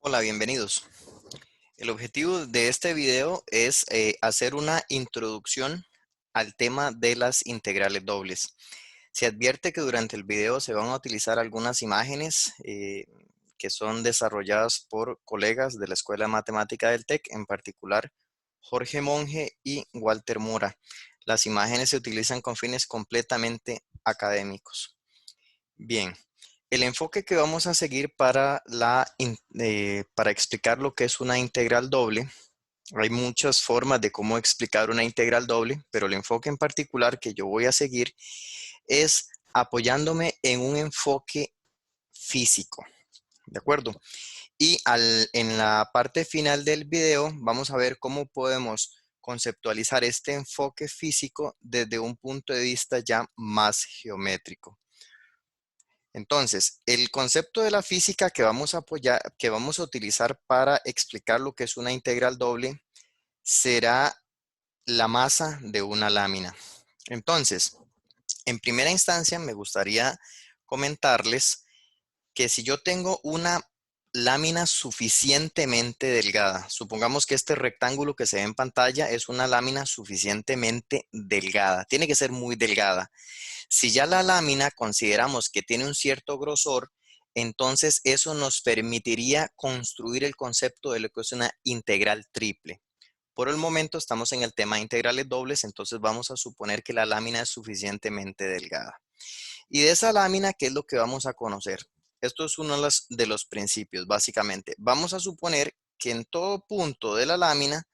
Hola, bienvenidos. El objetivo de este video es hacer una introducción al tema de las integrales dobles. Se advierte que durante el video se van a utilizar algunas imágenes que son desarrolladas por colegas de la Escuela de Matemática del TEC, en particular Jorge Monge y Walter Mora. Las imágenes se utilizan con fines completamente académicos. Bien, el enfoque que vamos a seguir para explicar lo que es una integral doble, hay muchas formas de cómo explicar una integral doble, pero el enfoque en particular que yo voy a seguir es apoyándome en un enfoque físico, ¿de acuerdo? En la parte final del video vamos a ver cómo podemos conceptualizar este enfoque físico desde un punto de vista ya más geométrico. Entonces, el concepto de la física que vamos a utilizar para explicar lo que es una integral doble será la masa de una lámina. Entonces, en primera instancia me gustaría comentarles que si yo tengo una lámina suficientemente delgada, supongamos que este rectángulo que se ve en pantalla es una lámina suficientemente delgada, tiene que ser muy delgada. Si ya la lámina consideramos que tiene un cierto grosor, entonces eso nos permitiría construir el concepto de lo que es una integral triple. Por el momento estamos en el tema de integrales dobles, entonces vamos a suponer que la lámina es suficientemente delgada. Y de esa lámina, ¿qué es lo que vamos a conocer? Esto es uno de los principios, básicamente. Vamos a suponer que en todo punto de la lámina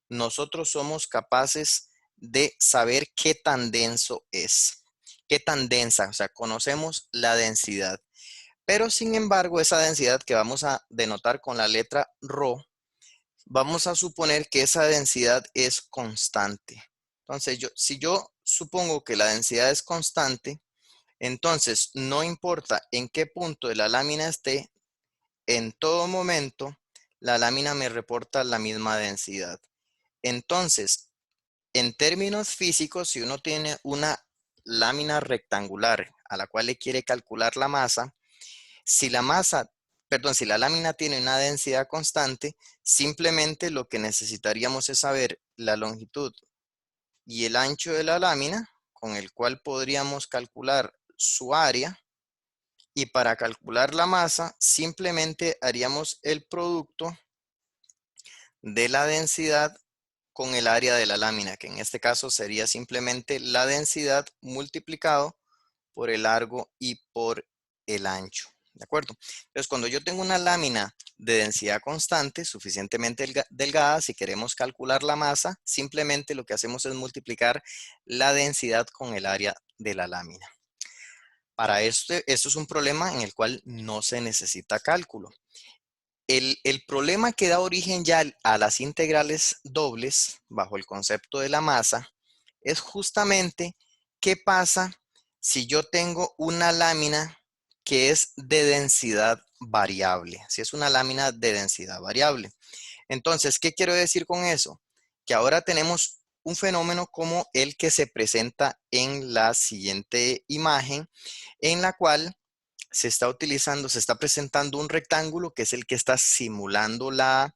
nosotros somos capaces de saber qué tan denso es, qué tan densa, o sea, conocemos la densidad. Pero sin embargo, esa densidad que vamos a denotar con la letra ρ, vamos a suponer que esa densidad es constante. Entonces, si yo supongo que la densidad es constante, entonces no importa en qué punto de la lámina esté, en todo momento la lámina me reporta la misma densidad. Entonces, en términos físicos, si uno tiene una lámina rectangular a la cual le quiere calcular la masa, si la masa, perdón, si la lámina tiene una densidad constante, simplemente lo que necesitaríamos es saber la longitud y el ancho de la lámina, con el cual podríamos calcular su área. Y para calcular la masa, simplemente haríamos el producto de la densidad con el área de la lámina, que en este caso sería simplemente la densidad multiplicado por el largo y por el ancho. ¿De acuerdo? Entonces, cuando yo tengo una lámina de densidad constante, suficientemente delgada, si queremos calcular la masa, simplemente lo que hacemos es multiplicar la densidad con el área de la lámina. Para esto es un problema en el cual no se necesita cálculo. El problema que da origen ya a las integrales dobles, bajo el concepto de la masa, es justamente qué pasa si yo tengo una lámina que es de densidad variable. Si es una lámina de densidad variable. Entonces, ¿qué quiero decir con eso? Que ahora tenemos un fenómeno como el que se presenta en la siguiente imagen, en la cual se está presentando un rectángulo que es el que está simulando la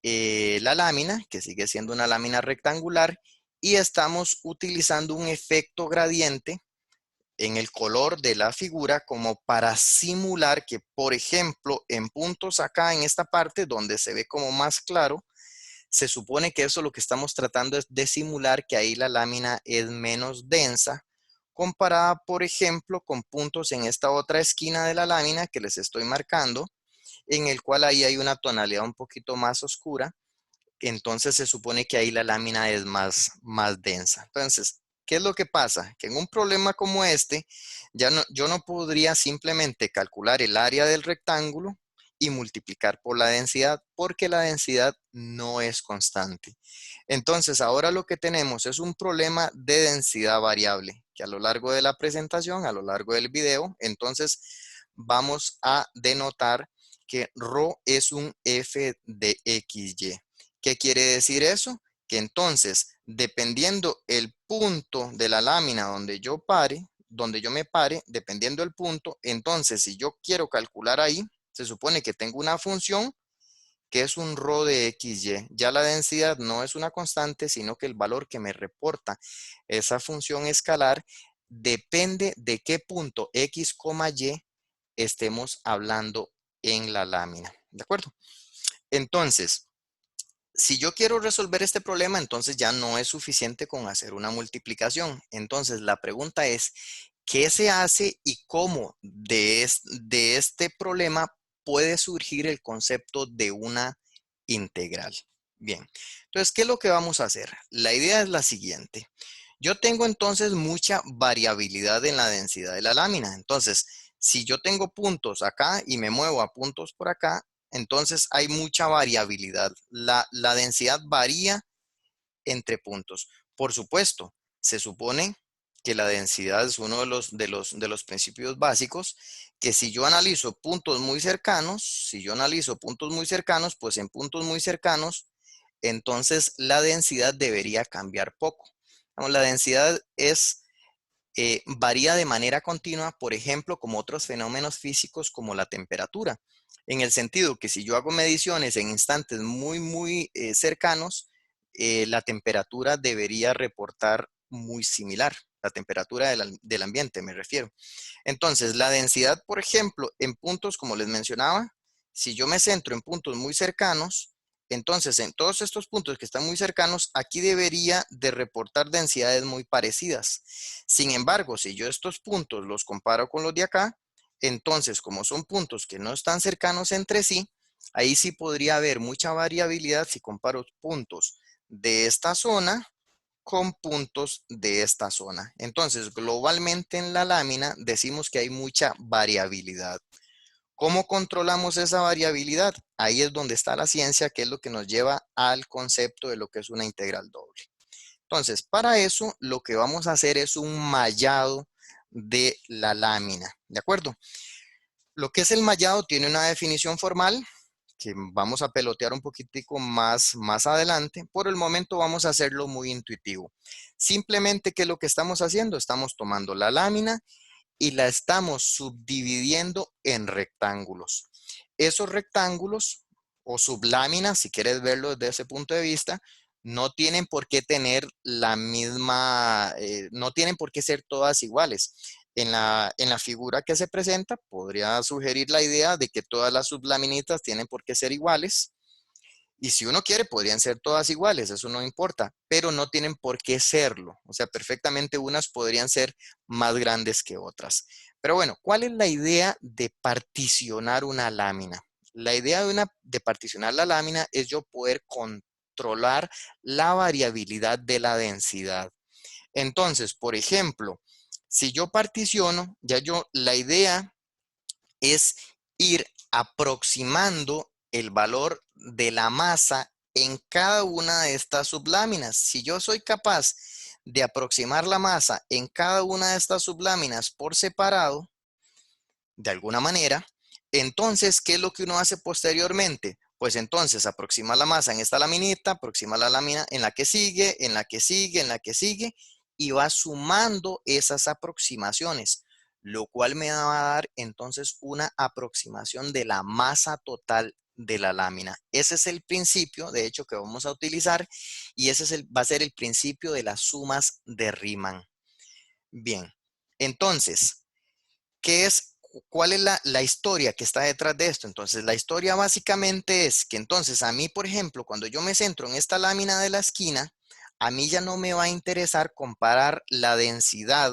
lámina, que sigue siendo una lámina rectangular, y estamos utilizando un efecto gradiente en el color de la figura como para simular que, por ejemplo, en puntos acá en esta parte donde se ve como más claro, se supone que eso lo que estamos tratando es de simular que ahí la lámina es menos densa comparada, por ejemplo, con puntos en esta otra esquina de la lámina que les estoy marcando, en el cual ahí hay una tonalidad un poquito más oscura. Entonces se supone que ahí la lámina es más densa. Entonces, ¿qué es lo que pasa? Que en un problema como este, yo no podría simplemente calcular el área del rectángulo y multiplicar por la densidad, porque la densidad no es constante. Entonces, ahora lo que tenemos es un problema de densidad variable, que a lo largo de la presentación, a lo largo del video, entonces vamos a denotar que ρ es un f de XY. ¿Qué quiere decir eso? Que entonces, dependiendo el punto de la lámina donde yo me pare, dependiendo el punto, entonces si yo quiero calcular ahí, se supone que tengo una función que es un rho de XY. Ya la densidad no es una constante, sino que el valor que me reporta esa función escalar depende de qué punto X, Y estemos hablando en la lámina. ¿De acuerdo? Entonces, si yo quiero resolver este problema, entonces ya no es suficiente con hacer una multiplicación. Entonces, la pregunta es, ¿qué se hace y cómo de este problema puede surgir el concepto de una integral? Bien, entonces, ¿qué es lo que vamos a hacer? La idea es la siguiente. Yo tengo entonces mucha variabilidad en la densidad de la lámina. Entonces, si yo tengo puntos acá y me muevo a puntos por acá, entonces hay mucha variabilidad. La densidad varía entre puntos. Por supuesto, se supone que la densidad es uno de los principios básicos, que si yo analizo puntos muy cercanos, pues en puntos muy cercanos, entonces la densidad debería cambiar poco. La densidad varía de manera continua, por ejemplo, como otros fenómenos físicos como la temperatura, en el sentido que si yo hago mediciones en instantes muy cercanos, la temperatura debería reportar muy similar, la temperatura del ambiente me refiero. Entonces, la densidad, por ejemplo, en puntos, como les mencionaba, si yo me centro en puntos muy cercanos, entonces en todos estos puntos que están muy cercanos, aquí debería de reportar densidades muy parecidas. Sin embargo, si yo estos puntos los comparo con los de acá, entonces como son puntos que no están cercanos entre sí, ahí sí podría haber mucha variabilidad si comparo puntos de esta zona con puntos de esta zona. Entonces, globalmente en la lámina decimos que hay mucha variabilidad. ¿Cómo controlamos esa variabilidad? Ahí es donde está la ciencia, que es lo que nos lleva al concepto de lo que es una integral doble. Entonces, para eso, lo que vamos a hacer es un mallado de la lámina, ¿de acuerdo? Lo que es el mallado tiene una definición formal que vamos a pelotear un poquitico más adelante. Por el momento vamos a hacerlo muy intuitivo. Simplemente, ¿qué es lo que estamos haciendo? Estamos tomando la lámina y la estamos subdividiendo en rectángulos. Esos rectángulos o subláminas, si quieres verlo desde ese punto de vista, no tienen por qué tener la misma, no tienen por qué ser todas iguales. En la figura que se presenta, podría sugerir la idea de que todas las sublaminitas tienen por qué ser iguales. Y si uno quiere, podrían ser todas iguales, eso no importa, pero no tienen por qué serlo. O sea, perfectamente unas podrían ser más grandes que otras. Pero bueno, ¿cuál es la idea de particionar una lámina? La idea de particionar la lámina es yo poder controlar la variabilidad de la densidad. Entonces, por ejemplo, si yo particiono, la idea es ir aproximando el valor de la masa en cada una de estas subláminas. Si yo soy capaz de aproximar la masa en cada una de estas subláminas por separado, de alguna manera, entonces, ¿qué es lo que uno hace posteriormente? Pues entonces aproxima la masa en esta laminita, aproxima la lámina en la que sigue, en la que sigue, en la que sigue, y va sumando esas aproximaciones, lo cual me va a dar entonces una aproximación de la masa total de la lámina. Ese es el principio, de hecho, que vamos a utilizar, y va a ser el principio de las sumas de Riemann. Bien, entonces, ¿cuál es la historia que está detrás de esto? Entonces, la historia básicamente es que entonces a mí, por ejemplo, cuando yo me centro en esta lámina de la esquina, a mí ya no me va a interesar comparar la densidad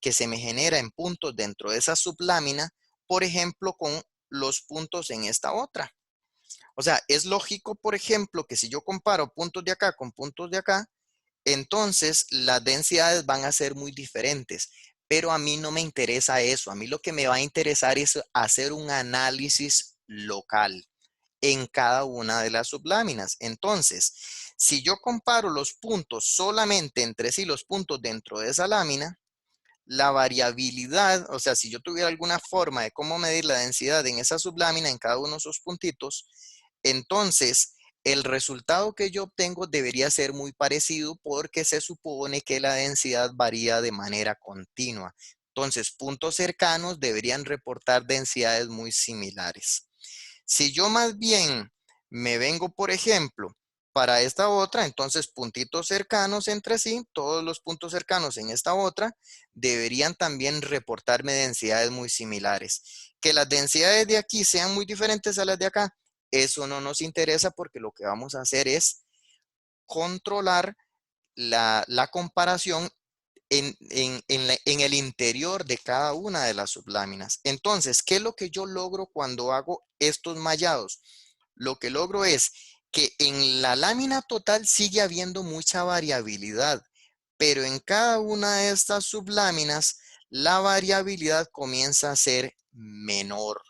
que se me genera en puntos dentro de esa sublámina, por ejemplo, con los puntos en esta otra. O sea, es lógico, por ejemplo, que si yo comparo puntos de acá con puntos de acá, entonces las densidades van a ser muy diferentes, pero a mí no me interesa eso. A mí lo que me va a interesar es hacer un análisis local en cada una de las subláminas. Entonces, si yo comparo los puntos solamente entre sí, los puntos dentro de esa lámina, la variabilidad, o sea, si yo tuviera alguna forma de cómo medir la densidad en esa sublámina, en cada uno de esos puntitos, entonces, el resultado que yo obtengo debería ser muy parecido porque se supone que la densidad varía de manera continua. Entonces, puntos cercanos deberían reportar densidades muy similares. Si yo más bien Me vengo, por ejemplo, para esta otra, entonces puntitos cercanos entre sí, todos los puntos cercanos en esta otra, deberían también reportarme densidades muy similares. Que las densidades de aquí sean muy diferentes a las de acá, eso no nos interesa porque lo que vamos a hacer es controlar la comparación en el interior de cada una de las subláminas. Entonces, ¿qué es lo que yo logro cuando hago estos mallados? Lo que logro es que en la lámina total sigue habiendo mucha variabilidad, pero en cada una de estas subláminas la variabilidad comienza a ser menor.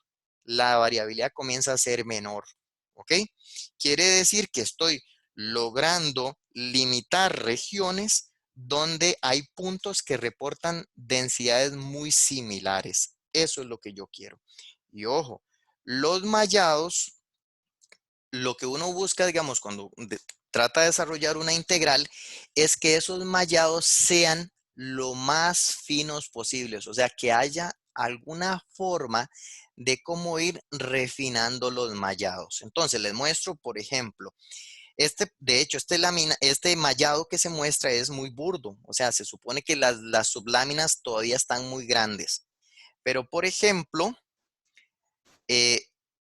La variabilidad comienza a ser menor, ¿ok? Quiere decir que estoy logrando limitar regiones donde hay puntos que reportan densidades muy similares. Eso es lo que yo quiero. Y ojo, los mallados, lo que uno busca, digamos, cuando trata de desarrollar una integral, es que esos mallados sean lo más finos posibles. O sea, que haya alguna forma de cómo ir refinando los mallados. Entonces, les muestro, por ejemplo, de hecho, este mallado que se muestra es muy burdo. O sea, se supone que las subláminas todavía están muy grandes. Pero, por ejemplo, eh,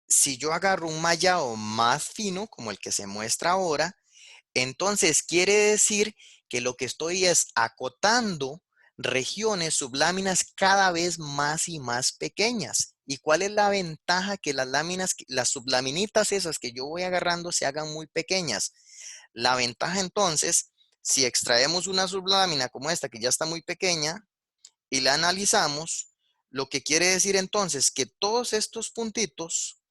si yo agarro un mallado más fino, como el que se muestra ahora, entonces quiere decir que lo que estoy es acotando regiones subláminas cada vez más y más pequeñas. ¿Y cuál es la ventaja? Que las láminas, las sublaminitas esas que yo voy agarrando se hagan muy pequeñas. La ventaja entonces, si extraemos una sublámina como esta que ya está muy pequeña y la analizamos, lo que quiere decir entonces que todos estos puntitos,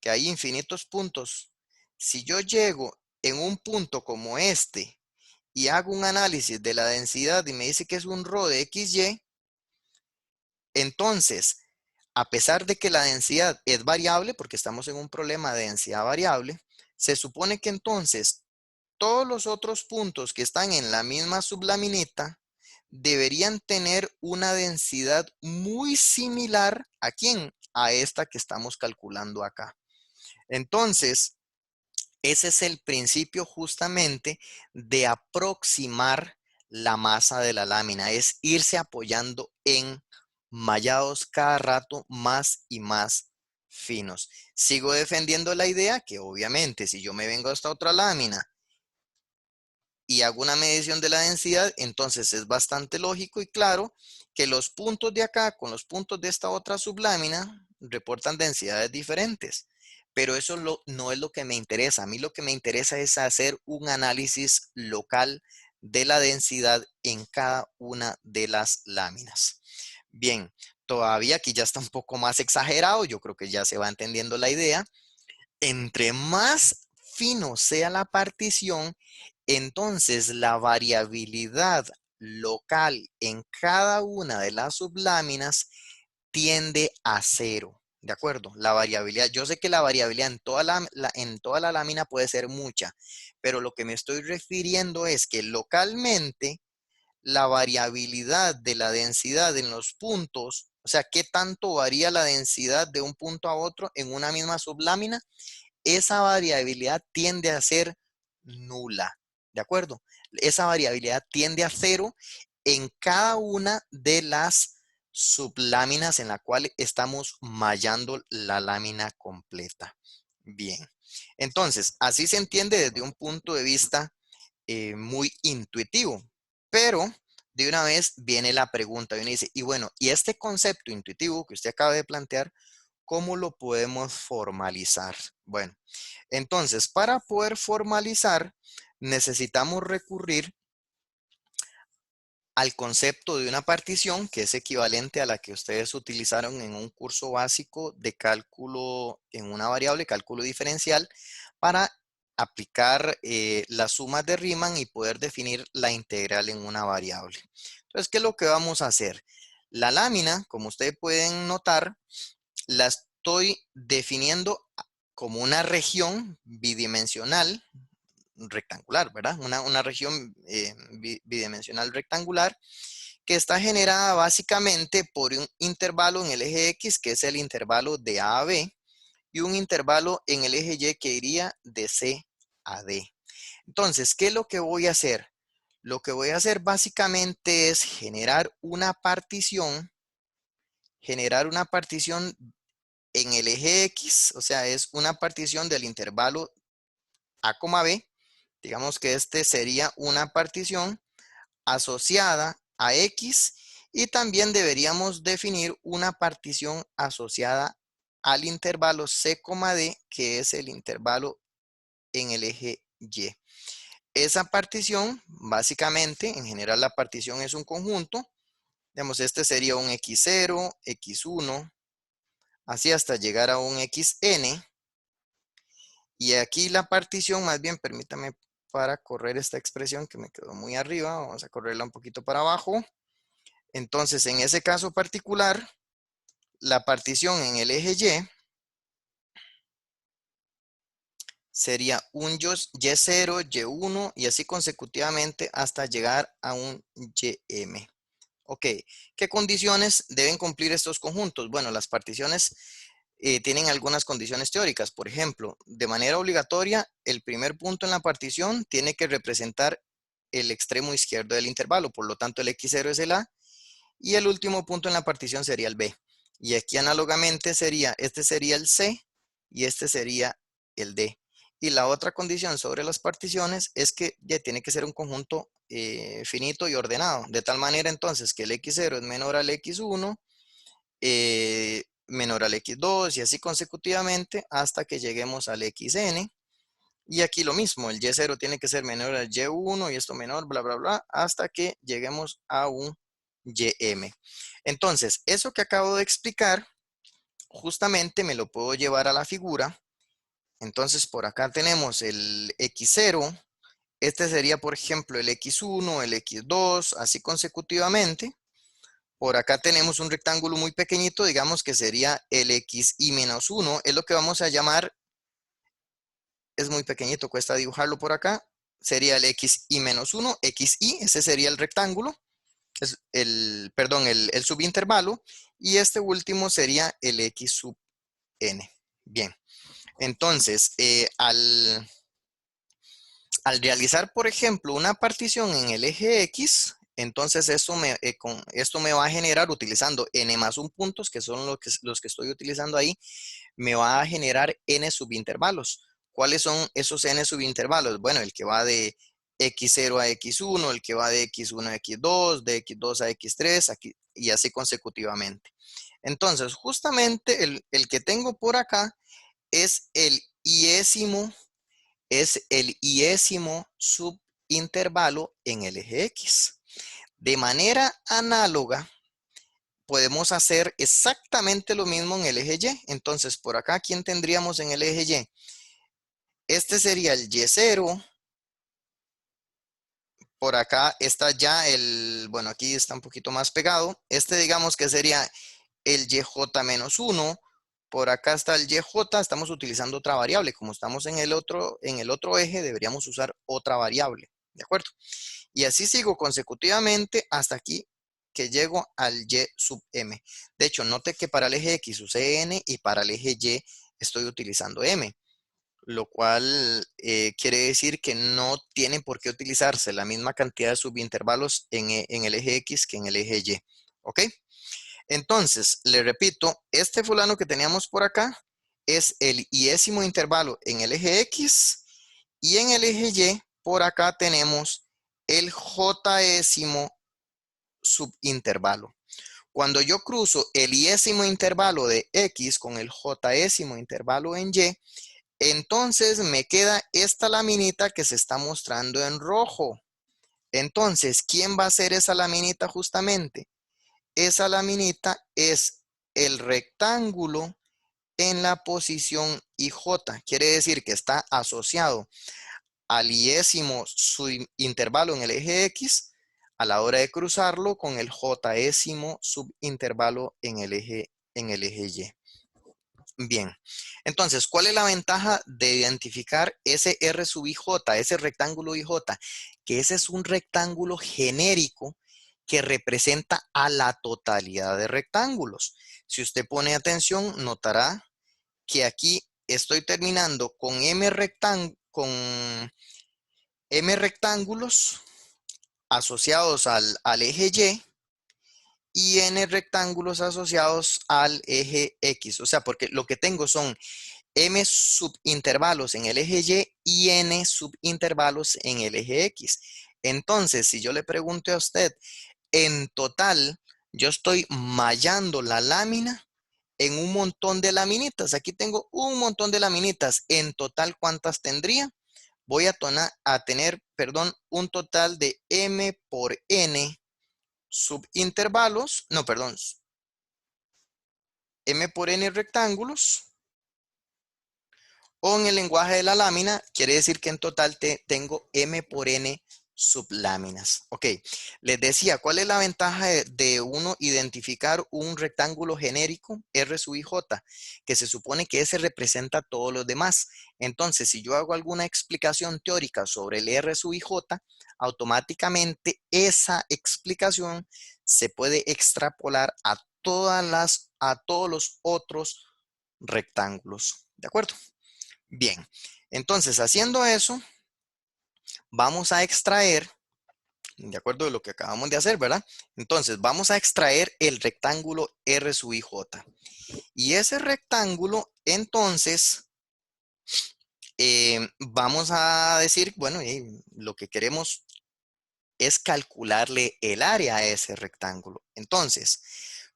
que hay infinitos puntos, si yo llego en un punto como este y hago un análisis de la densidad y me dice que es un ρ de XY, entonces, a pesar de que la densidad es variable, porque estamos en un problema de densidad variable, se supone que entonces todos los otros puntos que están en la misma sublaminita deberían tener una densidad muy similar a quién, a esta que estamos calculando acá. Entonces, ese es el principio justamente de aproximar la masa de la lámina, es irse apoyando en mallados cada rato más y más finos. Sigo defendiendo la idea que obviamente si yo me vengo a esta otra lámina y hago una medición de la densidad, entonces es bastante lógico y claro que los puntos de acá con los puntos de esta otra sublámina reportan densidades diferentes. Pero eso no es lo que me interesa. A mí lo que me interesa es hacer un análisis local de la densidad en cada una de las láminas. Bien, todavía aquí ya está un poco más exagerado. Yo creo que ya se va entendiendo la idea. Entre más fino sea la partición, entonces la variabilidad local en cada una de las subláminas tiende a cero. ¿De acuerdo? La variabilidad, yo sé que la variabilidad en toda la lámina puede ser mucha, pero lo que me estoy refiriendo es que localmente la variabilidad de la densidad en los puntos, o sea, qué tanto varía la densidad de un punto a otro en una misma sublámina, esa variabilidad tiende a ser nula, ¿de acuerdo? Esa variabilidad tiende a cero en cada una de las subláminas en la cual estamos mallando la lámina completa. Bien, entonces, así se entiende desde un punto de vista muy intuitivo, pero de una vez viene la pregunta y uno dice, y bueno, ¿y este concepto intuitivo que usted acaba de plantear, cómo lo podemos formalizar? Bueno, entonces, para poder formalizar, necesitamos recurrir al concepto de una partición que es equivalente a la que ustedes utilizaron en un curso básico de cálculo en una variable, cálculo diferencial, para aplicar las sumas de Riemann y poder definir la integral en una variable. Entonces, ¿qué es lo que vamos a hacer? La lámina, como ustedes pueden notar, la estoy definiendo como una región bidimensional rectangular, ¿verdad? Una región bidimensional rectangular que está generada básicamente por un intervalo en el eje X, que es el intervalo de A a B, y un intervalo en el eje Y que iría de C a D. Entonces, ¿qué es lo que voy a hacer? Lo que voy a hacer básicamente es generar una partición en el eje X, o sea, es una partición del intervalo A, B. Digamos que este sería una partición asociada a X y también deberíamos definir una partición asociada al intervalo C, D, que es el intervalo en el eje Y. Esa partición, básicamente, en general la partición es un conjunto. Digamos, este sería un X0, X1, así hasta llegar a un XN. Y aquí la partición, más bien, permítame para correr esta expresión que me quedó muy arriba. Vamos a correrla un poquito para abajo. Entonces, en ese caso particular, la partición en el eje Y sería un Y0, Y1 y así consecutivamente hasta llegar a un YM. Ok, ¿qué condiciones deben cumplir estos conjuntos? Bueno, las particiones tienen algunas condiciones teóricas. Por ejemplo, de manera obligatoria, el primer punto en la partición tiene que representar el extremo izquierdo del intervalo. Por lo tanto, el X0 es el A y el último punto en la partición sería el B. Y aquí análogamente este sería el C y este sería el D. Y la otra condición sobre las particiones es que ya tiene que ser un conjunto finito y ordenado. De tal manera entonces que el X0 es menor al X1, menor al X2 y así consecutivamente hasta que lleguemos al XN. Y aquí lo mismo, el Y0 tiene que ser menor al Y1 y esto menor, bla, bla, bla, hasta que lleguemos a un YM. Entonces, eso que acabo de explicar, justamente me lo puedo llevar a la figura. Entonces, por acá tenemos el X0. Este sería, por ejemplo, el X1, el X2, así consecutivamente. Por acá tenemos un rectángulo muy pequeñito, digamos que sería el XY-1. Es lo que vamos a llamar, es muy pequeñito, cuesta dibujarlo por acá. Sería el XY-1, XY, ese sería el rectángulo. Perdón, el subintervalo. Y este último sería el X sub N. Bien, entonces, al realizar, por ejemplo, una partición en el eje X, entonces esto me va a generar, utilizando n más un puntos, que son los que estoy utilizando ahí, me va a generar n subintervalos. ¿Cuáles son esos n subintervalos? Bueno, el que va de X0 a X1, el que va de X1 a X2, de X2 a X3, aquí, y así consecutivamente. Entonces, justamente el que tengo por acá es el iésimo subintervalo en el eje X. De manera análoga, podemos hacer exactamente lo mismo en el eje Y. Entonces, por acá, ¿quién tendríamos en el eje Y? Este sería el Y0. Por acá está ya bueno, aquí está un poquito más pegado. Este digamos que sería el YJ-1. Por acá está el YJ, estamos utilizando otra variable. Como estamos en el otro eje, deberíamos usar otra variable. ¿De acuerdo? Y así sigo consecutivamente hasta aquí que llego al Y sub M. De hecho, note que para el eje X usé N y para el eje Y estoy utilizando M, lo cual quiere decir que no tiene por qué utilizarse la misma cantidad de subintervalos en el eje X que en el eje Y. ¿Ok? Entonces, le repito, este fulano que teníamos por acá es el iésimo intervalo en el eje X y en el eje Y por acá tenemos el jésimo subintervalo. Cuando yo cruzo el iésimo intervalo de X con el jésimo intervalo en Y, entonces me queda esta laminita que se está mostrando en rojo. Entonces, ¿quién va a ser esa laminita justamente? Esa laminita es el rectángulo en la posición IJ. Quiere decir que está asociado al iésimo subintervalo en el eje X a la hora de cruzarlo con el jésimo subintervalo en el eje Y. Bien, entonces, ¿cuál es la ventaja de identificar ese R sub IJ, ese rectángulo IJ? Que ese es un rectángulo genérico que representa a la totalidad de rectángulos. Si usted pone atención, notará que aquí estoy terminando con M rectángulos asociados al eje y N rectángulos asociados al eje X. O sea, porque lo que tengo son M subintervalos en el eje Y N subintervalos en el eje X. Entonces, si yo le pregunto a usted, en total, yo estoy mallando la lámina en un montón de laminitas. Aquí tengo un montón de laminitas. En total, ¿cuántas tendría? Voy a tener, perdón, un total de M por N subintervalos, no, perdón, M por N rectángulos, o en el lenguaje de la lámina, quiere decir que en total tengo M por N subláminas. Ok, les decía, ¿cuál es la ventaja de uno identificar un rectángulo genérico R sub i J? Que se supone que ese representa a todos los demás. Entonces, si yo hago alguna explicación teórica sobre el R sub i J, automáticamente esa explicación se puede extrapolar a todos los otros rectángulos. ¿De acuerdo? Bien, entonces haciendo eso, vamos a extraer, de acuerdo de lo que acabamos de hacer, ¿verdad? Entonces vamos a extraer el rectángulo R sub i J. Y ese rectángulo, entonces, vamos a decir, bueno, lo que queremos es calcularle el área a ese rectángulo. Entonces,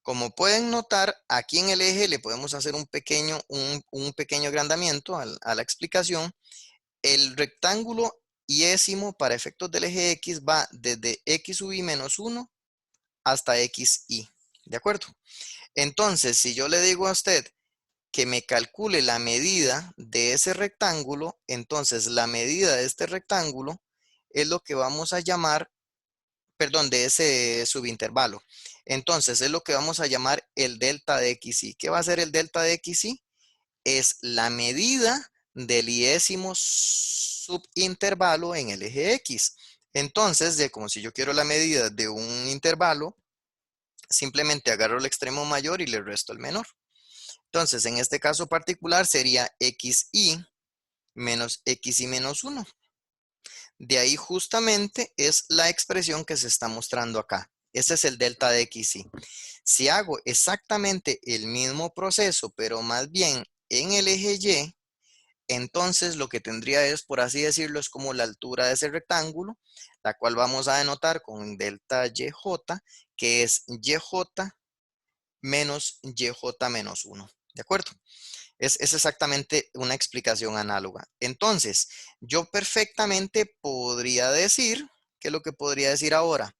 como pueden notar, aquí en el eje le podemos hacer un pequeño agrandamiento a la explicación. El rectángulo iésimo para efectos del eje X va desde X sub i menos 1 hasta XY. ¿De acuerdo? Entonces, si yo le digo a usted que me calcule la medida de ese rectángulo, entonces la medida de este rectángulo es lo que vamos a llamar, perdón, de ese subintervalo. Entonces, es lo que vamos a llamar el delta de XY. ¿Qué va a ser el delta de XY? Es la medida del iésimo subintervalo en el eje X. Entonces, como si yo quiero la medida de un intervalo, simplemente agarro el extremo mayor y le resto el menor. Entonces, en este caso particular sería XY menos XY menos 1. De ahí justamente es la expresión que se está mostrando acá. Ese es el delta de XY. Si hago exactamente el mismo proceso, pero más bien en el eje Y, entonces lo que tendría es, por así decirlo, es como la altura de ese rectángulo, la cual vamos a denotar con delta YJ, que es YJ menos YJ menos 1. ¿De acuerdo? Es exactamente una explicación análoga. Entonces, yo perfectamente podría decir, ¿qué es lo que podría decir ahora?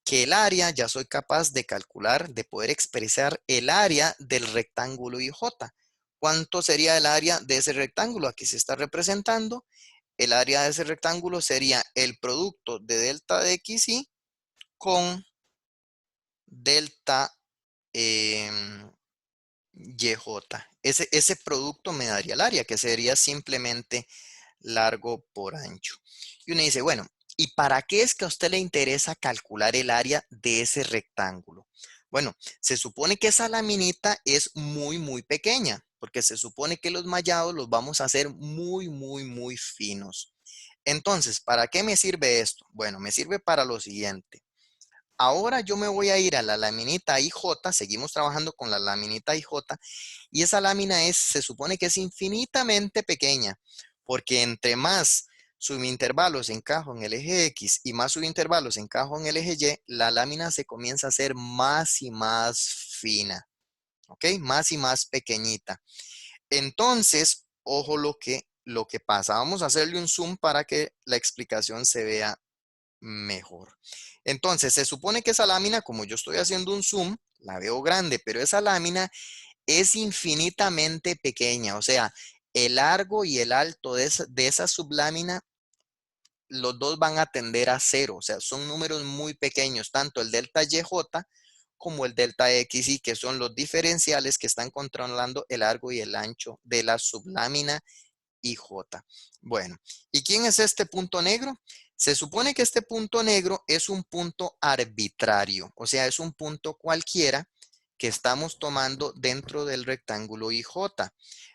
Que el área, ya soy capaz de calcular, de poder expresar el área del rectángulo IJ. ¿Cuánto sería el área de ese rectángulo? Aquí se está representando. El área de ese rectángulo sería el producto de delta de XY con delta YJ. Ese producto me daría el área, que sería simplemente largo por ancho. Y uno dice, bueno, ¿y para qué es que a usted le interesa calcular el área de ese rectángulo? Bueno, se supone que esa laminita es muy pequeña, porque se supone que los mallados los vamos a hacer muy finos. Entonces, ¿para qué me sirve esto? Bueno, me sirve para lo siguiente. Ahora yo me voy a ir a la laminita IJ, seguimos trabajando con la laminita IJ, y esa lámina se supone que es infinitamente pequeña, porque entre más subintervalos encajo en el eje X y más subintervalos encajo en el eje Y, la lámina se comienza a hacer más y más fina, ¿ok? Más y más pequeñita. Entonces, ojo lo que pasa. Vamos a hacerle un zoom para que la explicación se vea mejor. Entonces, se supone que esa lámina, como yo estoy haciendo un zoom, la veo grande, pero esa lámina es infinitamente pequeña. O sea, el largo y el alto de esa sublámina, los dos van a tender a cero. O sea, son números muy pequeños, tanto el delta YJ como el delta XY, que son los diferenciales que están controlando el largo y el ancho de la sublámina IJ. Bueno, ¿y quién es este punto negro? Se supone que este punto negro es un punto arbitrario, o sea, es un punto cualquiera que estamos tomando dentro del rectángulo IJ.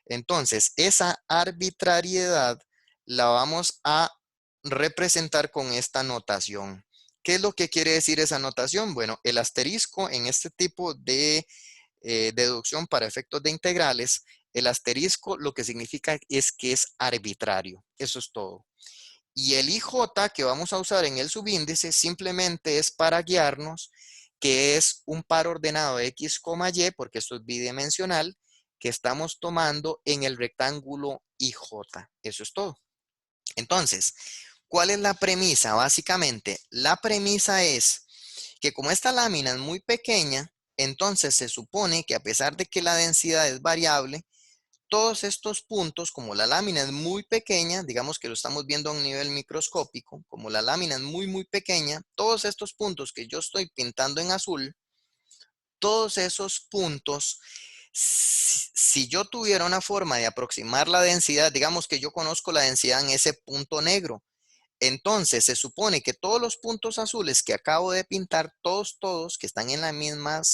Entonces, esa arbitrariedad la vamos a representar con esta notación. ¿Qué es lo que quiere decir esa notación? Bueno, el asterisco en este tipo de deducción para efectos de integrales, el asterisco lo que significa es que es arbitrario. Eso es todo. Y el IJ que vamos a usar en el subíndice simplemente es para guiarnos que es un par ordenado X, Y, porque esto es bidimensional, que estamos tomando en el rectángulo IJ. Eso es todo. Entonces, ¿cuál es la premisa? Básicamente, la premisa es que como esta lámina es muy pequeña, entonces se supone que a pesar de que la densidad es variable, todos estos puntos, como la lámina es muy pequeña, digamos que lo estamos viendo a un nivel microscópico, como la lámina es muy pequeña, todos estos puntos que yo estoy pintando en azul, todos esos puntos, si yo tuviera una forma de aproximar la densidad, digamos que yo conozco la densidad en ese punto negro, entonces se supone que todos los puntos azules que acabo de pintar, todos que están en la misma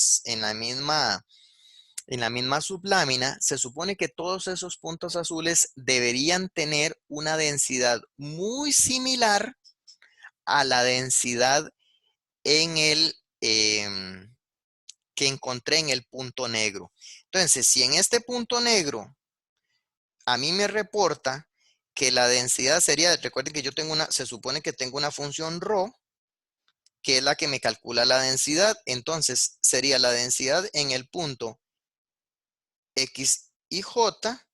sublámina, se supone que todos esos puntos azules deberían tener una densidad muy similar a la densidad en que encontré en el punto negro. Entonces, si en este punto negro a mí me reporta que la densidad sería, recuerden que se supone que tengo una función ρ, que es la que me calcula la densidad. Entonces, sería la densidad en el punto X y J,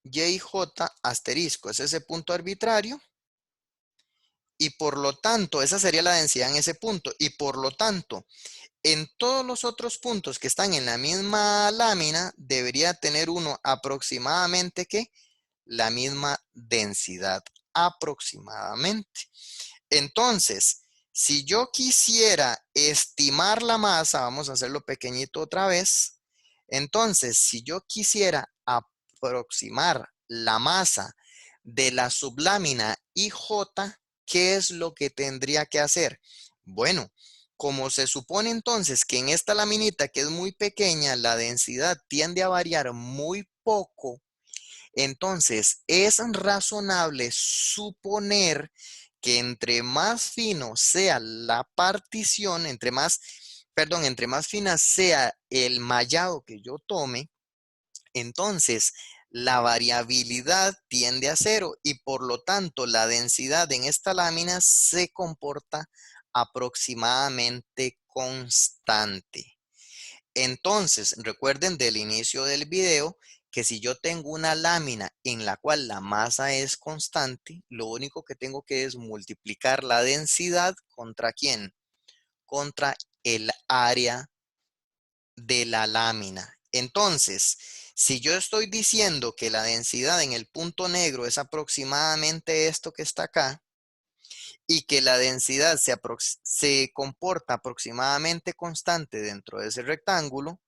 Y y J asterisco. Es ese punto arbitrario. Y por lo tanto, esa sería la densidad en ese punto. Y por lo tanto, en todos los otros puntos que están en la misma lámina, debería tener uno aproximadamente que la misma densidad. Aproximadamente. Entonces, si yo quisiera estimar la masa, vamos a hacerlo pequeñito otra vez. Entonces, si yo quisiera aproximar la masa de la sublámina IJ, ¿qué es lo que tendría que hacer? Bueno, como se supone entonces que en esta laminita que es muy pequeña, la densidad tiende a variar muy poco, entonces es razonable suponer que entre más fino sea la partición, entre más fina sea el mallado que yo tome, entonces la variabilidad tiende a cero y por lo tanto la densidad en esta lámina se comporta aproximadamente constante. Entonces, recuerden del inicio del video que si yo tengo una lámina en la cual la masa es constante, lo único que tengo que es multiplicar la densidad ¿contra quién? Contra el área de la lámina. Entonces, si yo estoy diciendo que la densidad en el punto negro es aproximadamente esto que está acá, y que la densidad se comporta aproximadamente constante dentro de ese rectángulo,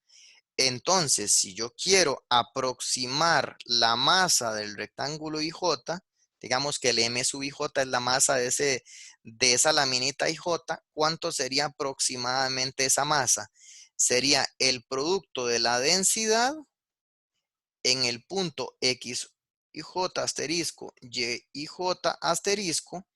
entonces, si yo quiero aproximar la masa del rectángulo IJ, digamos que el M sub IJ es la masa de esa laminita IJ, ¿cuánto sería aproximadamente esa masa? Sería el producto de la densidad en el punto X y J asterisco Y y J asterisco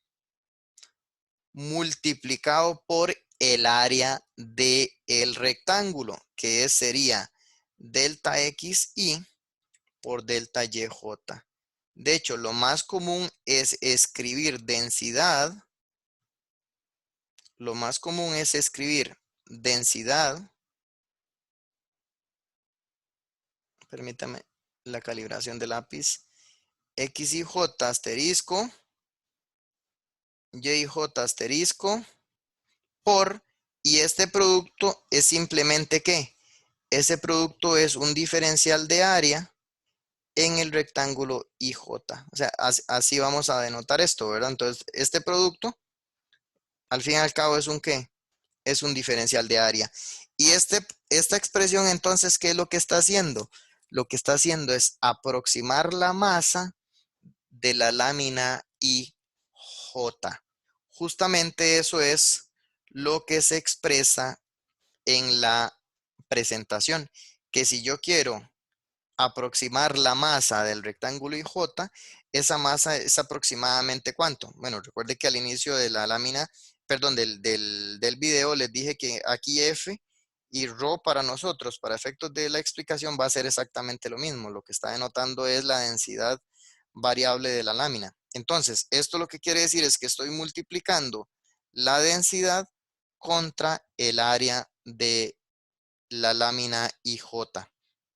multiplicado por el área del rectángulo, que sería delta XY por delta YJ. De hecho, lo más común es escribir densidad. Lo más común es escribir densidad. Permítame la calibración del lápiz. XYJ asterisco, YJ asterisco por, y este producto es simplemente ¿qué? Ese producto es un diferencial de área en el rectángulo IJ. O sea, así vamos a denotar esto, ¿verdad? Entonces, este producto, al fin y al cabo, ¿es un qué? Es un diferencial de área. Y esta expresión, entonces, ¿qué es lo que está haciendo? Lo que está haciendo es aproximar la masa de la lámina IJ. Justamente eso es lo que se expresa en la presentación, que si yo quiero aproximar la masa del rectángulo IJ, esa masa es aproximadamente ¿cuánto? Bueno, recuerde que al inicio de la lámina, perdón, del video les dije que aquí F y ρ para nosotros, para efectos de la explicación, va a ser exactamente lo mismo. Lo que está denotando es la densidad variable de la lámina. Entonces, esto lo que quiere decir es que estoy multiplicando la densidad contra el área de la lámina IJ.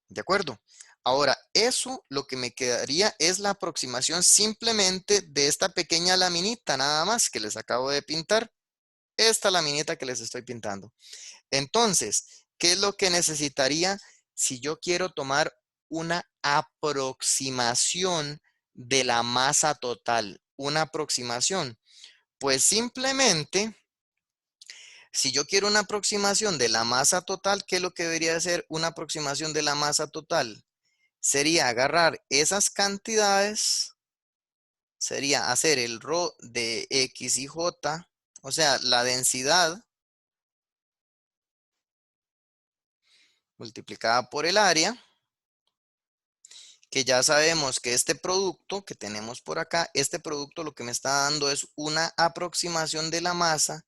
¿De acuerdo? Ahora, eso lo que me quedaría es la aproximación simplemente de esta pequeña laminita, nada más que les acabo de pintar. Esta laminita que les estoy pintando. Entonces, ¿qué es lo que necesitaría si yo quiero tomar una aproximación de la masa total? Una aproximación. Pues simplemente, si yo quiero una aproximación de la masa total, ¿qué es lo que debería ser una aproximación de la masa total? Sería agarrar esas cantidades, sería hacer el ρ de X y J, o sea, la densidad multiplicada por el área, que ya sabemos que este producto que tenemos por acá, este producto lo que me está dando es una aproximación de la masa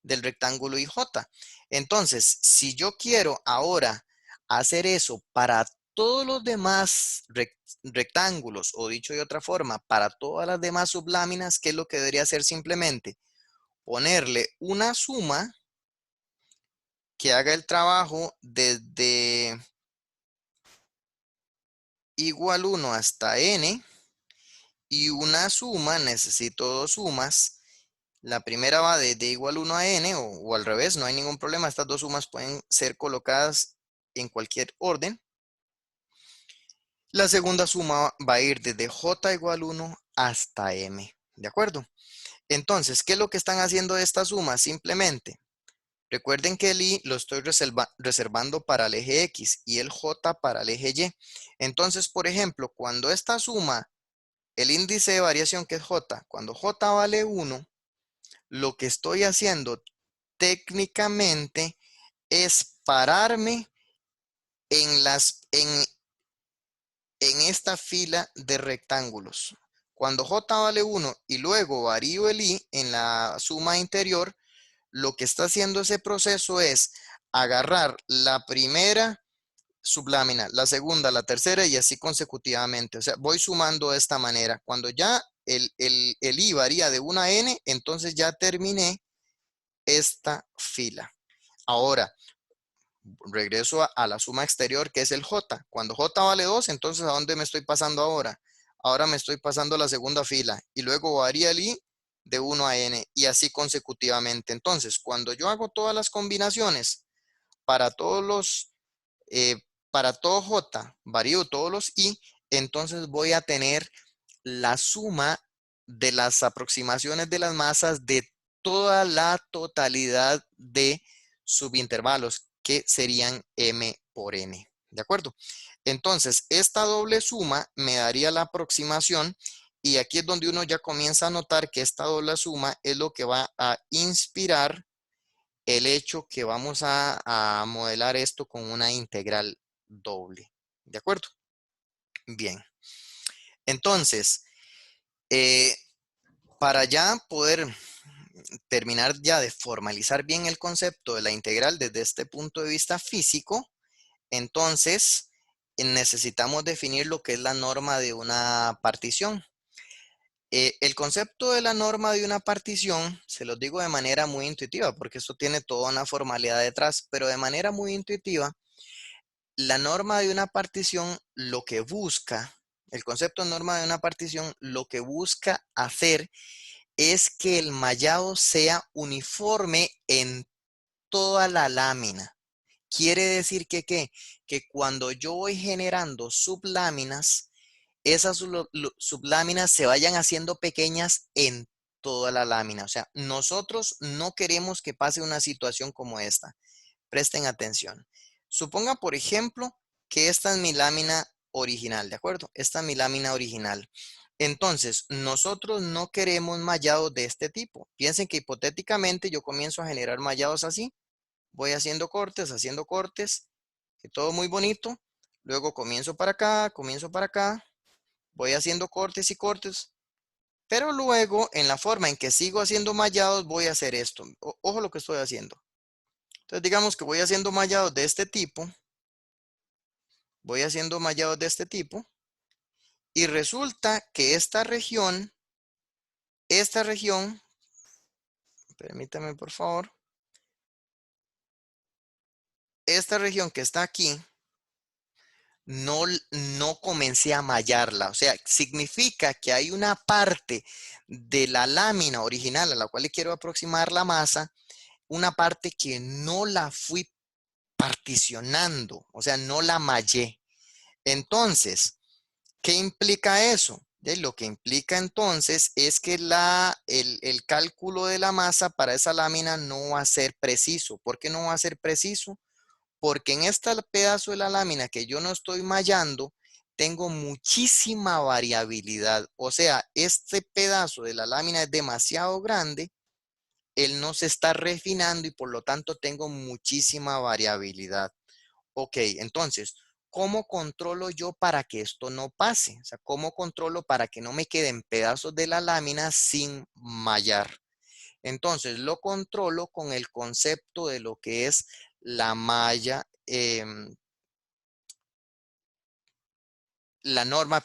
del rectángulo IJ. Entonces, si yo quiero ahora hacer eso para todos los demás rectángulos, o dicho de otra forma, para todas las demás subláminas, ¿qué es lo que debería hacer simplemente? Ponerle una suma que haga el trabajo desde igual 1 hasta n, y una suma, necesito dos sumas. La primera va desde igual 1 a n o al revés, no hay ningún problema. Estas dos sumas pueden ser colocadas en cualquier orden. La segunda suma va a ir desde j igual 1 hasta m. ¿De acuerdo? Entonces, ¿qué es lo que están haciendo estas sumas? Simplemente, recuerden que el i lo estoy reservando para el eje x y el j para el eje y. Entonces, por ejemplo, cuando esta suma, el índice de variación que es j, cuando j vale 1, lo que estoy haciendo técnicamente es pararme en esta fila de rectángulos. Cuando j vale 1 y luego varío el i en la suma interior, lo que está haciendo ese proceso es agarrar la primera sublámina, la segunda, la tercera y así consecutivamente. O sea, voy sumando de esta manera. Cuando ya el i varía de 1 a n, entonces ya terminé esta fila. Ahora, regreso a la suma exterior que es el j. Cuando j vale 2, entonces ¿a dónde me estoy pasando ahora? Ahora me estoy pasando la segunda fila y luego varía el i de 1 a n y así consecutivamente. Entonces, cuando yo hago todas las combinaciones para todos los, para todo j, varío todos los i, entonces voy a tener la suma de las aproximaciones de las masas de toda la totalidad de subintervalos, que serían m por n. ¿De acuerdo? Entonces, esta doble suma me daría la aproximación y aquí es donde uno ya comienza a notar que esta doble suma es lo que va a inspirar el hecho que vamos a modelar esto con una integral doble. ¿De acuerdo? Bien. Entonces, eh, para ya poder terminar ya de formalizar bien el concepto de la integral desde este punto de vista físico, entonces necesitamos definir lo que es la norma de una partición. El concepto de la norma de una partición, se los digo de manera muy intuitiva, porque esto tiene toda una formalidad detrás, pero de manera muy intuitiva, la norma de una partición lo que busca, el concepto de norma de una partición lo que busca hacer es que el mallado sea uniforme en toda la lámina. Quiere decir que, ¿qué? Que cuando yo voy generando subláminas, esas subláminas se vayan haciendo pequeñas en toda la lámina. O sea, nosotros no queremos que pase una situación como esta. Presten atención. Suponga, por ejemplo, que esta es mi lámina original, ¿de acuerdo? Esta es mi lámina original. Entonces, nosotros no queremos mallados de este tipo. Piensen que hipotéticamente yo comienzo a generar mallados así. Voy haciendo cortes y todo muy bonito. Luego comienzo para acá, voy haciendo cortes y cortes, pero luego en la forma en que sigo haciendo mallados voy a hacer esto. Ojo lo que estoy haciendo. Entonces digamos que voy haciendo mallados de este tipo, voy haciendo mallados de este tipo, y resulta que esta región, permítame por favor, esta región que está aquí, no comencé a mallarla. O sea, significa que hay una parte de la lámina original a la cual le quiero aproximar la masa, una parte que no la fui particionando, o sea, no la mallé. Entonces, ¿qué implica eso? Lo que implica entonces es que el cálculo de la masa para esa lámina no va a ser preciso. ¿Por qué no va a ser preciso? Porque en este pedazo de la lámina que yo no estoy mallando, tengo muchísima variabilidad. O sea, este pedazo de la lámina es demasiado grande, él no se está refinando y por lo tanto tengo muchísima variabilidad. Ok, entonces, ¿cómo controlo yo para que esto no pase? O sea, ¿cómo controlo para que no me queden pedazos de la lámina sin mallar? Entonces, lo controlo con el concepto de lo que es la malla, la norma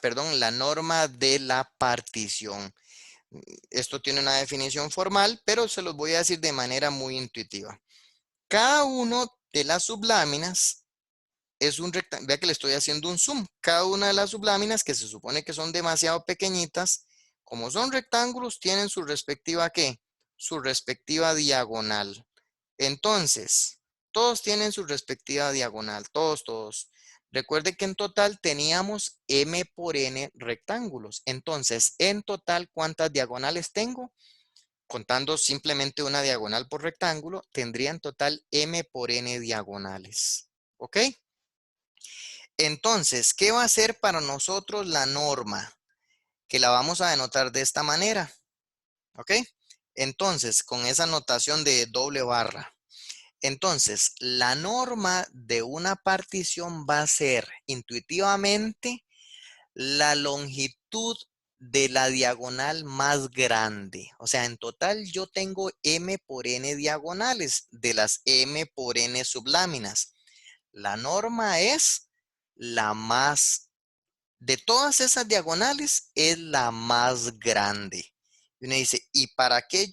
de la partición. Esto tiene una definición formal, pero se los voy a decir de manera muy intuitiva. Cada uno de las subláminas es un rectángulo. Vea que le estoy haciendo un zoom. Cada una de las subláminas, que se supone que son demasiado pequeñitas, como son rectángulos, tienen su respectiva ¿qué? Su respectiva diagonal. Entonces, todos tienen su respectiva diagonal, todos. Recuerde que en total teníamos m por n rectángulos. Entonces, en total, ¿cuántas diagonales tengo? Contando simplemente una diagonal por rectángulo, tendría en total m por n diagonales. ¿Ok? Entonces, ¿qué va a ser para nosotros la norma? Que la vamos a denotar de esta manera. ¿Ok? Entonces, con esa notación de doble barra. Entonces, la norma de una partición va a ser intuitivamente la longitud de la diagonal más grande. O sea, en total yo tengo m por n diagonales de las m por n subláminas. La norma es la más, de todas esas diagonales, es la más grande. Y uno dice, ¿y para qué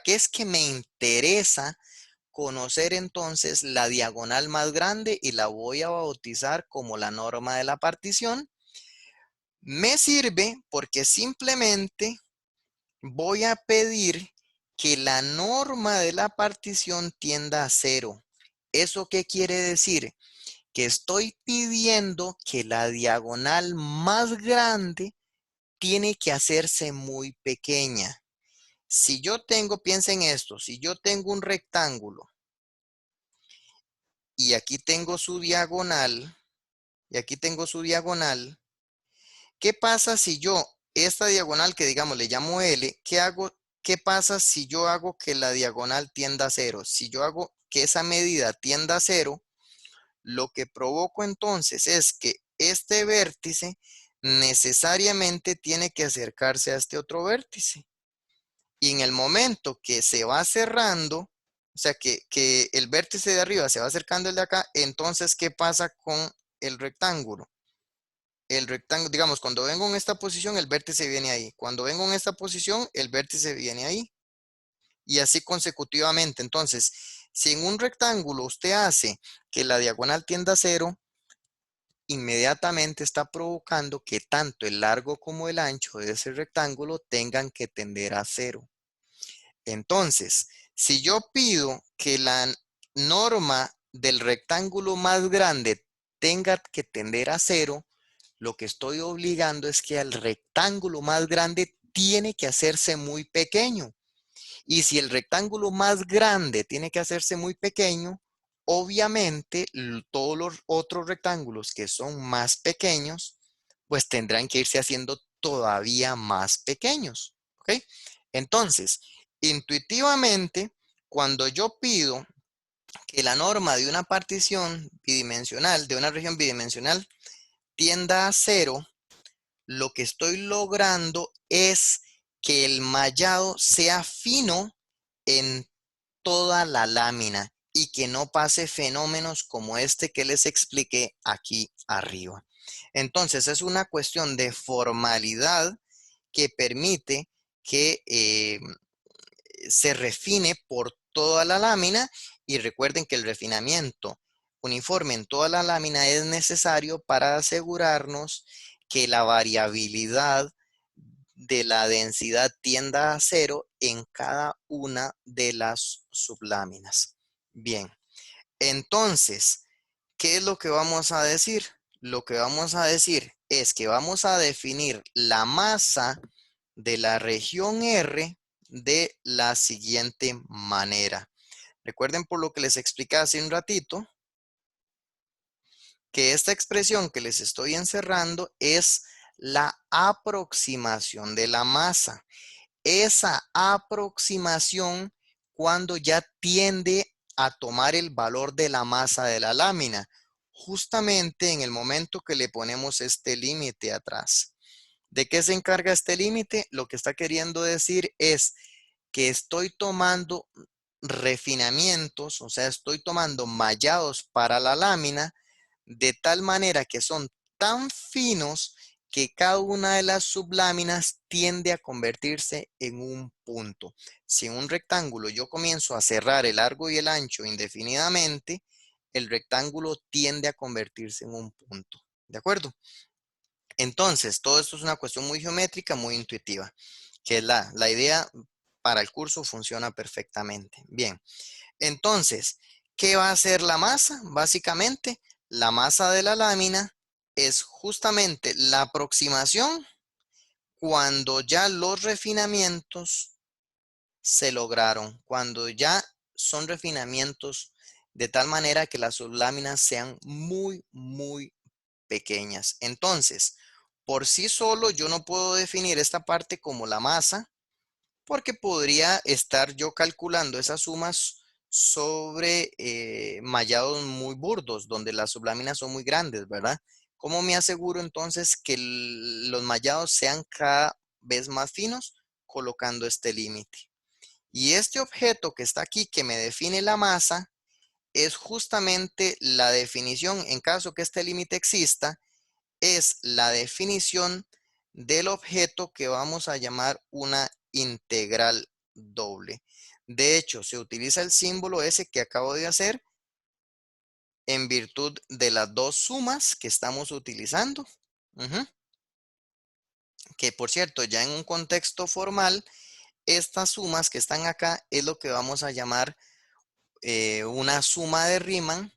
es que me interesa conocer entonces la diagonal más grande y la voy a bautizar como la norma de la partición? Me sirve porque simplemente voy a pedir que la norma de la partición tienda a cero. ¿Eso qué quiere decir? Que estoy pidiendo que la diagonal más grande tiene que hacerse muy pequeña. Si yo tengo, piensen esto, si yo tengo un rectángulo y aquí tengo su diagonal, y aquí tengo su diagonal, ¿qué pasa si yo, esta diagonal que digamos le llamo L, ¿qué hago? ¿Qué pasa si yo hago que la diagonal tienda a cero? Si yo hago que esa medida tienda a cero, lo que provoco entonces es que este vértice necesariamente tiene que acercarse a este otro vértice. Y en el momento que se va cerrando, o sea, que el vértice de arriba se va acercando al de acá, entonces, ¿qué pasa con el rectángulo? El rectángulo, digamos, cuando vengo en esta posición, el vértice viene ahí. Cuando vengo en esta posición, el vértice viene ahí. Y así consecutivamente. Entonces, si en un rectángulo usted hace que la diagonal tienda a cero, inmediatamente está provocando que tanto el largo como el ancho de ese rectángulo tengan que tender a cero. Entonces, si yo pido que la norma del rectángulo más grande tenga que tender a cero, lo que estoy obligando es que el rectángulo más grande tiene que hacerse muy pequeño. Y si el rectángulo más grande tiene que hacerse muy pequeño, obviamente todos los otros rectángulos que son más pequeños, pues tendrán que irse haciendo todavía más pequeños. ¿Ok? Entonces, intuitivamente, cuando yo pido que la norma de una partición bidimensional, de una región bidimensional, tienda a cero, lo que estoy logrando es que el mallado sea fino en toda la lámina y que no pase fenómenos como este que les expliqué aquí arriba. Entonces es una cuestión de formalidad que permite que se refine por toda la lámina, y recuerden que el refinamiento uniforme en toda la lámina es necesario para asegurarnos que la variabilidad de la densidad tienda a cero en cada una de las subláminas. Bien, entonces, ¿qué es lo que vamos a decir? Lo que vamos a decir es que vamos a definir la masa de la región R de la siguiente manera. Recuerden por lo que les expliqué hace un ratito, que esta expresión que les estoy encerrando es la aproximación de la masa. Esa aproximación cuando ya tiende a tomar el valor de la masa de la lámina, justamente en el momento que le ponemos este límite atrás. ¿De qué se encarga este límite? Lo que está queriendo decir es que estoy tomando refinamientos, o sea, estoy tomando mallados para la lámina de tal manera que son tan finos que cada una de las subláminas tiende a convertirse en un punto. Si en un rectángulo yo comienzo a cerrar el largo y el ancho indefinidamente, el rectángulo tiende a convertirse en un punto. ¿De acuerdo? Entonces, todo esto es una cuestión muy geométrica, muy intuitiva, que es la idea para el curso funciona perfectamente. Bien, entonces, ¿qué va a hacer la masa? Básicamente, la masa de la lámina es justamente la aproximación cuando ya los refinamientos se lograron, cuando ya son refinamientos de tal manera que las subláminas sean muy, muy pequeñas. Entonces, por sí solo yo no puedo definir esta parte como la masa, porque podría estar yo calculando esas sumas sobre mallados muy burdos, donde las subláminas son muy grandes, ¿verdad? ¿Cómo me aseguro entonces que los mallados sean cada vez más finos? Colocando este límite. Y este objeto que está aquí, que me define la masa, es justamente la definición, en caso que este límite exista, es la definición del objeto que vamos a llamar una integral doble. De hecho, se utiliza el símbolo ese que acabo de hacer en virtud de las dos sumas que estamos utilizando. Ujú. Que por cierto, ya en un contexto formal, estas sumas que están acá es lo que vamos a llamar una suma de Riemann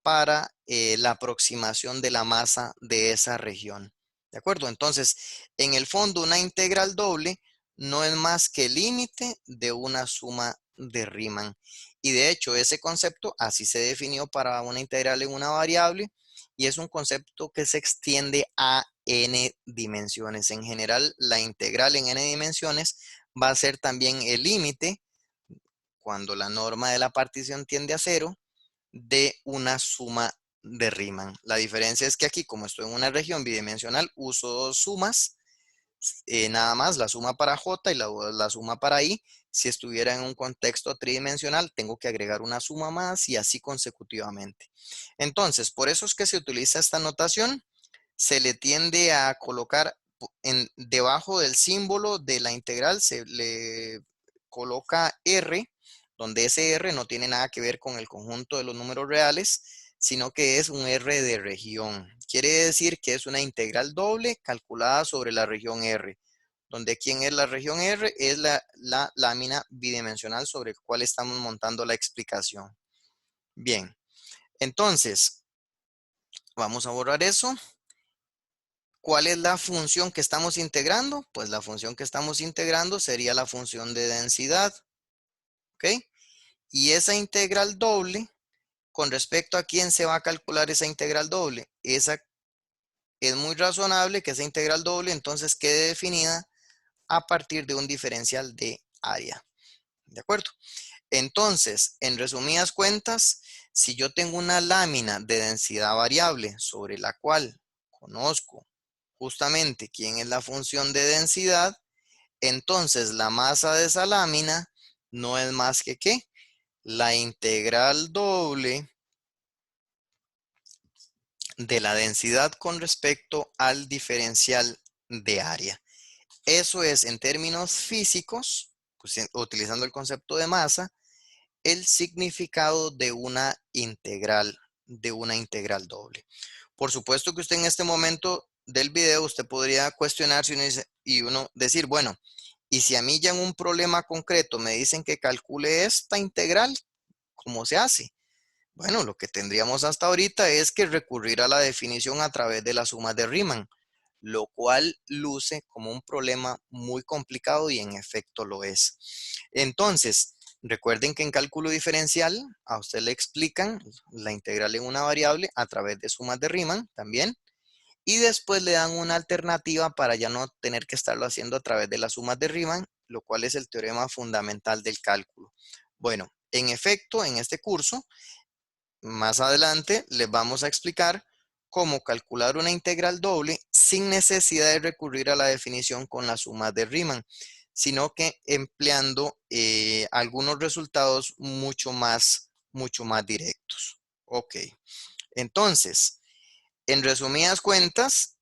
para la aproximación de la masa de esa región. ¿De acuerdo? Entonces, en el fondo, una integral doble no es más que el límite de una suma de Riemann. Y de hecho, ese concepto así se definió para una integral en una variable, y es un concepto que se extiende a n dimensiones. En general, la integral en n dimensiones va a ser también el límite cuando la norma de la partición tiende a cero de una suma de Riemann. La diferencia es que aquí, como estoy en una región bidimensional, uso dos sumas, nada más, la suma para J y la suma para I. Si estuviera en un contexto tridimensional, tengo que agregar una suma más y así consecutivamente. Entonces, por eso es que se utiliza esta notación. Se le tiende a colocar debajo del símbolo de la integral, se le coloca R, donde ese R no tiene nada que ver con el conjunto de los números reales, sino que es un R de región. Quiere decir que es una integral doble calculada sobre la región R, donde ¿quién es la región R? Es la lámina bidimensional sobre el cual estamos montando la explicación. Bien, entonces, vamos a borrar eso. ¿Cuál es la función que estamos integrando? Pues la función que estamos integrando sería la función de densidad, ¿ok? Y esa integral doble, con respecto a quién se va a calcular esa integral doble, esa es muy razonable que esa integral doble entonces quede definida a partir de un diferencial de área, ¿de acuerdo? Entonces, en resumidas cuentas, si yo tengo una lámina de densidad variable sobre la cual conozco justamente quién es la función de densidad, entonces la masa de esa lámina no es más que ¿qué? La integral doble de la densidad con respecto al diferencial de área. Eso es, en términos físicos, pues, utilizando el concepto de masa, el significado de una integral doble. Por supuesto que usted en este momento del video, usted podría cuestionarse y uno decir, bueno, y si a mí ya en un problema concreto me dicen que calcule esta integral, ¿cómo se hace? Bueno, lo que tendríamos hasta ahorita es que recurrir a la definición a través de las sumas de Riemann, lo cual luce como un problema muy complicado y en efecto lo es. Entonces, recuerden que en cálculo diferencial a usted le explican la integral en una variable a través de sumas de Riemann también. Y después le dan una alternativa para ya no tener que estarlo haciendo a través de las sumas de Riemann, lo cual es el teorema fundamental del cálculo. Bueno, en efecto, en este curso más adelante les vamos a explicar cómo calcular una integral doble sin necesidad de recurrir a la definición con las sumas de Riemann, sino que empleando algunos resultados mucho más directos. Ok, entonces, en resumidas cuentas,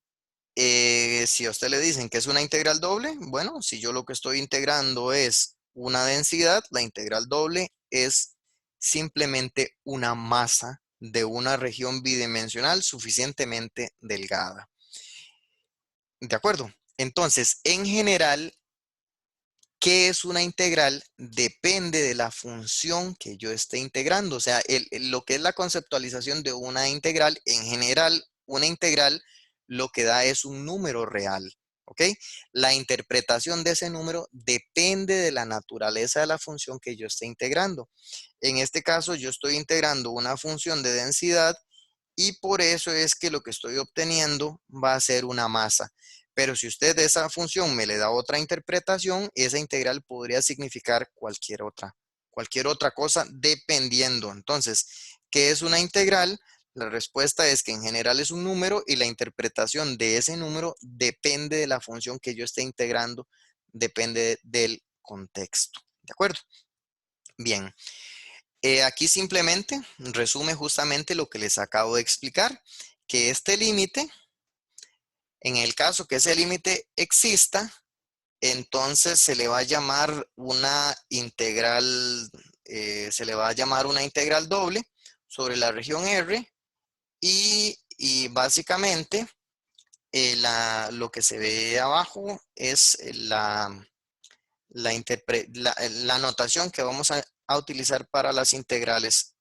si a usted le dicen que es una integral doble, bueno, si yo lo que estoy integrando es una densidad, la integral doble es simplemente una masa de una región bidimensional suficientemente delgada. ¿De acuerdo? Entonces, en general, ¿qué es una integral? Depende de la función que yo esté integrando. O sea, lo que es la conceptualización de una integral, en general, una integral lo que da es un número real. ¿Ok? La interpretación de ese número depende de la naturaleza de la función que yo esté integrando. En este caso, yo estoy integrando una función de densidad y por eso es que lo que estoy obteniendo va a ser una masa. Pero si usted de esa función me le da otra interpretación, esa integral podría significar cualquier otra cosa dependiendo. Entonces, ¿qué es una integral? La respuesta es que en general es un número y la interpretación de ese número depende de la función que yo esté integrando, depende del contexto. ¿De acuerdo? Bien. Aquí simplemente resume justamente lo que les acabo de explicar, que este límite, en el caso que ese límite exista, entonces se le va a llamar una integral, se le va a llamar una integral doble sobre la región R y básicamente lo que se ve abajo es la notación que vamos a utilizar para las integrales